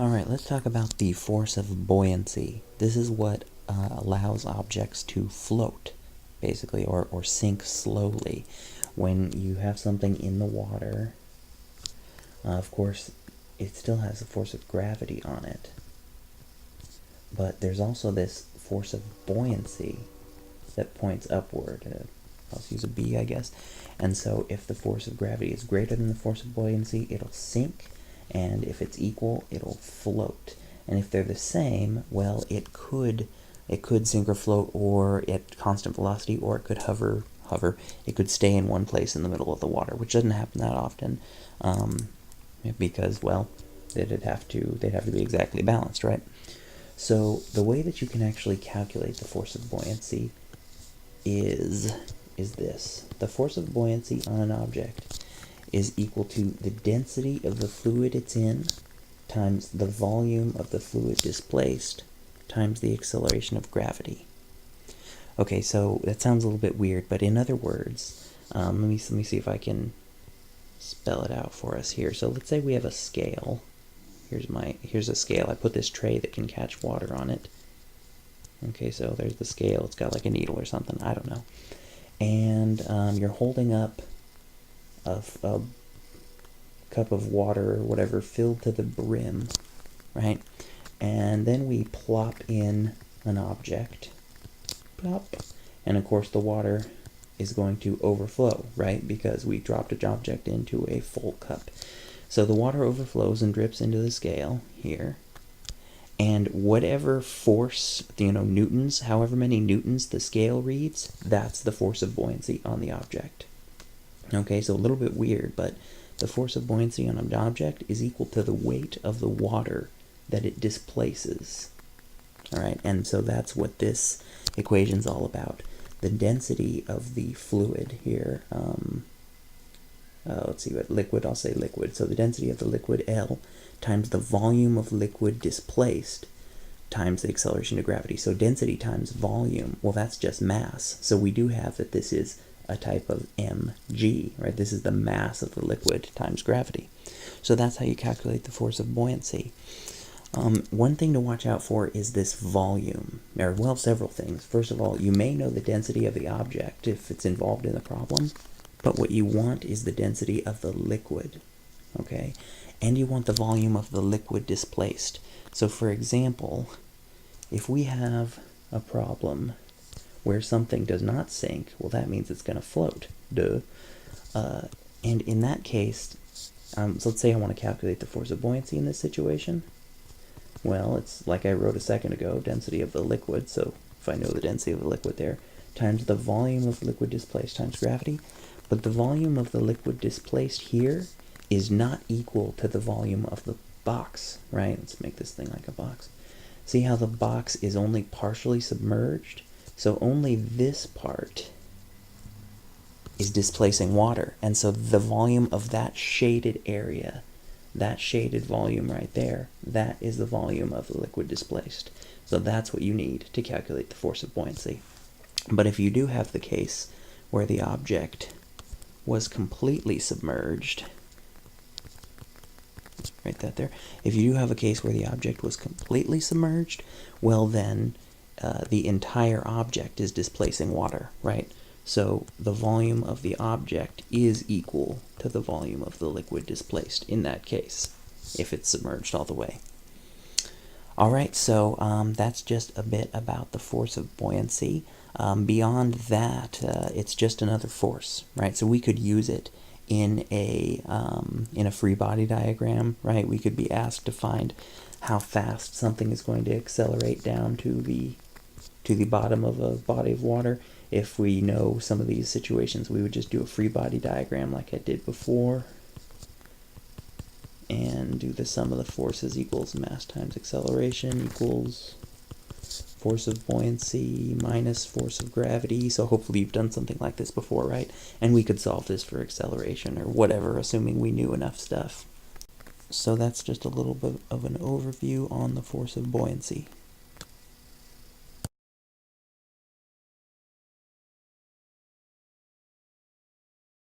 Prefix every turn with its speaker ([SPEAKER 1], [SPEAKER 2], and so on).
[SPEAKER 1] Alright, let's talk about the force of buoyancy. This is what allows objects to float, basically, or sink slowly. When you have something in the water, of course, it still has the force of gravity on it. But there's also this force of buoyancy that points upward. Let's use a B, I guess. And so if the force of gravity is greater than the force of buoyancy, it'll sink. And if it's equal, it'll float. And if they're the same, well, it could sink or float, or at constant velocity, or it could hover. It could stay in one place in the middle of the water, which doesn't happen that often, because, well, they'd have to be exactly balanced, right? So the way that you can actually calculate the force of buoyancy is this. The force of buoyancy on an object is equal to the density of the fluid it's in times the volume of the fluid displaced times the acceleration of gravity. Okay, so that sounds a little bit weird, but in other words, let me see if I can spell it out for us here. So let's say we have a scale. Here's a scale. I put this tray that can catch water on it. Okay, so there's the scale. It's got like a needle or something. I don't know. And you're holding up a cup of water or whatever filled to the brim, right? And then we plop in an object. Plop. And of course the water is going to overflow, right? Because we dropped an object into a full cup. So the water overflows and drips into the scale here. And whatever force, newtons, however many newtons the scale reads, that's the force of buoyancy on the object. Okay, so a little bit weird, but the force of buoyancy on an object is equal to the weight of the water that it displaces. All right, and so that's what this equation's all about. The density of the fluid here, let's see what liquid, I'll say liquid. So the density of the liquid, L, times the volume of liquid displaced times the acceleration of gravity. So density times volume, well, that's just mass. So we do have that this is a type of mg, right? This is the mass of the liquid times gravity. So that's how you calculate the force of buoyancy. One thing to watch out for is this volume, or well, several things. First of all, you may know the density of the object if it's involved in the problem, but what you want is the density of the liquid, okay? And you want the volume of the liquid displaced. So for example, if we have a problem where something does not sink, well, that means it's going to float, duh. And in that case, so let's say I want to calculate the force of buoyancy in this situation. Well, it's like I wrote a second ago, density of the liquid, so if I know the density of the liquid there, times the volume of liquid displaced times gravity. But the volume of the liquid displaced here is not equal to the volume of the box, right? Let's make this thing like a box. See how the box is only partially submerged? So only this part is displacing water. And so the volume of that shaded area, that shaded volume right there, that is the volume of the liquid displaced. So that's what you need to calculate the force of buoyancy. But if you do have the case where the object was completely submerged, write that there. If you do have a case where the object was completely submerged, well then the entire object is displacing water, right? So the volume of the object is equal to the volume of the liquid displaced in that case, if it's submerged all the way. All right, so that's just a bit about the force of buoyancy. Beyond that, it's just another force, right? So we could use it in a free body diagram, right? We could be asked to find how fast something is going to accelerate down to the bottom of a body of water. If we know some of these situations, we would just do a free body diagram like I did before, and do the sum of the forces equals mass times acceleration equals force of buoyancy minus force of gravity. So hopefully you've done something like this before, right? And we could solve this for acceleration or whatever, assuming we knew enough stuff. So that's just a little bit of an overview on the force of buoyancy.